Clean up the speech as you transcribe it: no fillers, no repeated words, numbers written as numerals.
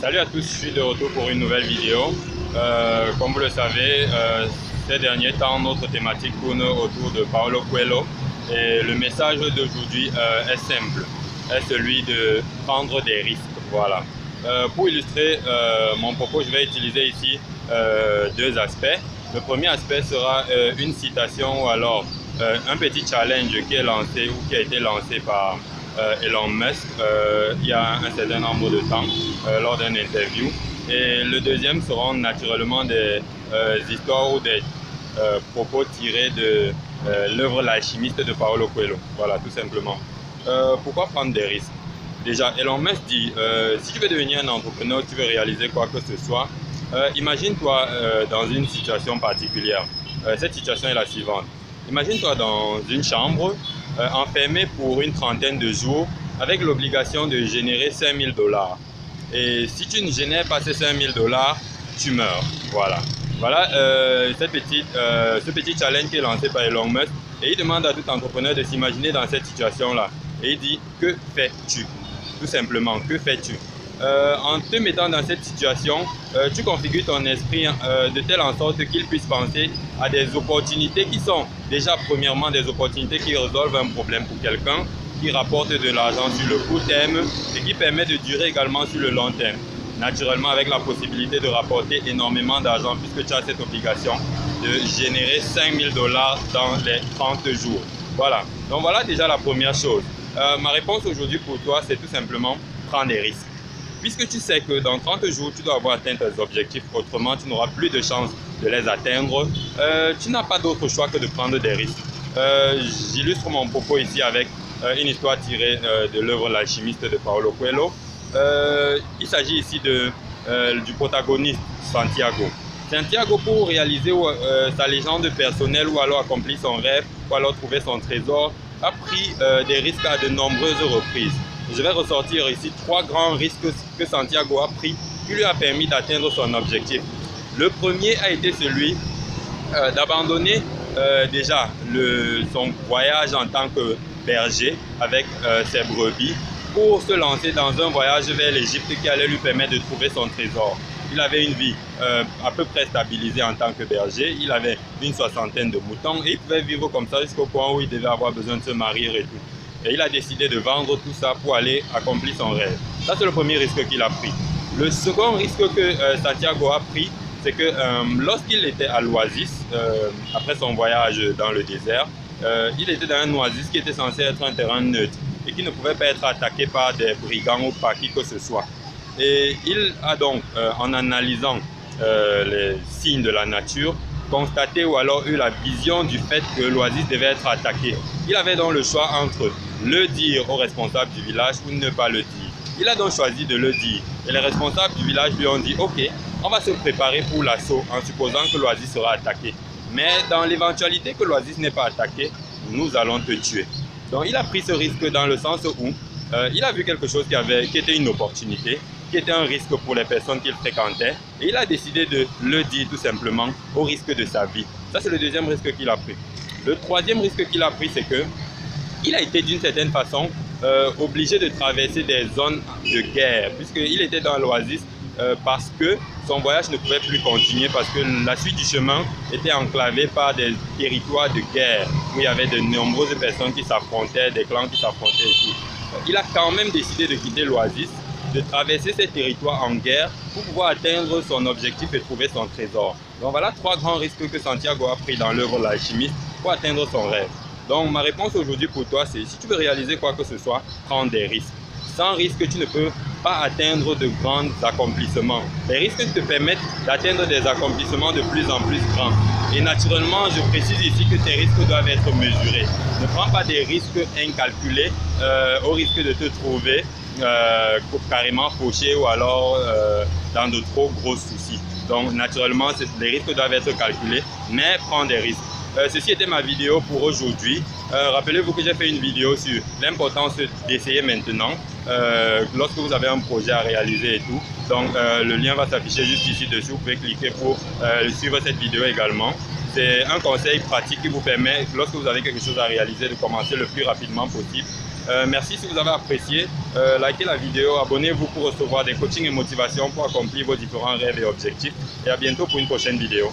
Salut à tous, je suis de retour pour une nouvelle vidéo. Comme vous le savez, ces derniers temps, notre thématique tourne autour de Paulo Coelho et le message d'aujourd'hui est simple, est celui de prendre des risques. Voilà. Pour illustrer mon propos, je vais utiliser ici deux aspects. Le premier aspect sera une citation ou alors un petit challenge qui est lancé ou qui a été lancé par Elon Musk il y a un certain nombre de temps lors d'une interview. Et le deuxième seront naturellement des histoires ou des propos tirés de l'œuvre L'Alchimiste de Paulo Coelho. Voilà, tout simplement. Pourquoi prendre des risques? Déjà, Elon Musk dit, si tu veux devenir un entrepreneur, tu veux réaliser quoi que ce soit, imagine-toi dans une situation particulière. Cette situation est la suivante. Imagine-toi dans une chambre, enfermé pour une trentaine de jours, avec l'obligation de générer 5000 $. Et si tu ne génères pas ces 5000 $, tu meurs. Voilà. Voilà ce petit challenge qui est lancé par Elon Musk. Et il demande à tout entrepreneur de s'imaginer dans cette situation-là. Et il dit, que fais-tu? Tout simplement, que fais-tu? En te mettant dans cette situation, tu configures ton esprit de telle en sorte qu'il puisse penser à des opportunités qui sont déjà premièrement des opportunités qui résolvent un problème pour quelqu'un, qui rapportent de l'argent sur le court terme et qui permettent de durer également sur le long terme. Naturellement avec la possibilité de rapporter énormément d'argent puisque tu as cette obligation de générer 5000 $ dans les 30 jours. Voilà, donc voilà déjà la première chose. Ma réponse aujourd'hui pour toi, c'est tout simplement prendre des risques. Puisque tu sais que dans 30 jours, tu dois avoir atteint tes objectifs, autrement tu n'auras plus de chance de les atteindre, tu n'as pas d'autre choix que de prendre des risques. J'illustre mon propos ici avec une histoire tirée de l'œuvre L'Alchimiste de Paulo Coelho. Il s'agit ici du protagoniste Santiago. Santiago, pour réaliser sa légende personnelle ou alors accomplir son rêve ou alors trouver son trésor, a pris des risques à de nombreuses reprises. Je vais ressortir ici 3 grands risques que Santiago a pris qui lui a permis d'atteindre son objectif. Le premier a été celui d'abandonner déjà son voyage en tant que berger avec ses brebis pour se lancer dans un voyage vers l'Égypte qui allait lui permettre de trouver son trésor. Il avait une vie à peu près stabilisée en tant que berger, il avait une 60aine de moutons et il pouvait vivre comme ça jusqu'au point où il devait avoir besoin de se marier et tout. Et il a décidé de vendre tout ça pour aller accomplir son rêve. Ça, c'est le premier risque qu'il a pris. Le second risque que Santiago a pris, c'est que lorsqu'il était à l'Oasis, après son voyage dans le désert, il était dans un oasis qui était censé être un terrain neutre et qui ne pouvait pas être attaqué par des brigands ou par qui que ce soit. Et il a donc, en analysant les signes de la nature, constaté ou alors eu la vision du fait que l'oasis devait être attaqué. Il avait donc le choix entre le dire aux responsables du village ou ne pas le dire. Il a donc choisi de le dire. Et les responsables du village lui ont dit « Ok, on va se préparer pour l'assaut en supposant que l'oasis sera attaqué. Mais dans l'éventualité que l'oasis n'est pas attaqué, nous allons te tuer. » Donc il a pris ce risque dans le sens où il a vu quelque chose qui était une opportunité, qui était un risque pour les personnes qu'il fréquentait. Et il a décidé de le dire tout simplement au risque de sa vie. Ça, c'est le deuxième risque qu'il a pris. Le troisième risque qu'il a pris, c'est que il a été d'une certaine façon obligé de traverser des zones de guerre, puisqu'il était dans l'oasis parce que son voyage ne pouvait plus continuer, parce que la suite du chemin était enclavée par des territoires de guerre, où il y avait de nombreuses personnes qui s'affrontaient, des clans qui s'affrontaient et tout. Il a quand même décidé de quitter l'oasis, de traverser ces territoires en guerre pour pouvoir atteindre son objectif et trouver son trésor. Donc voilà 3 grands risques que Santiago a pris dans l'œuvre L'Alchimiste pour atteindre son rêve. Donc ma réponse aujourd'hui pour toi, c'est si tu veux réaliser quoi que ce soit, prends des risques. Sans risque, tu ne peux pas atteindre de grands accomplissements. Les risques te permettent d'atteindre des accomplissements de plus en plus grands. Et naturellement, je précise ici que tes risques doivent être mesurés. Ne prends pas des risques incalculés au risque de te trouver carrément fauché ou alors dans de trop gros soucis. Donc naturellement, les risques doivent être calculés, mais prends des risques. Ceci était ma vidéo pour aujourd'hui. Rappelez-vous que j'ai fait une vidéo sur l'importance d'essayer maintenant lorsque vous avez un projet à réaliser et tout. Donc le lien va s'afficher juste ici dessus. Vous pouvez cliquer pour suivre cette vidéo également. C'est un conseil pratique qui vous permet, lorsque vous avez quelque chose à réaliser, de commencer le plus rapidement possible Merci si vous avez apprécié. Likez la vidéo, abonnez-vous pour recevoir des coachings et motivations pour accomplir vos différents rêves et objectifs. Et à bientôt pour une prochaine vidéo.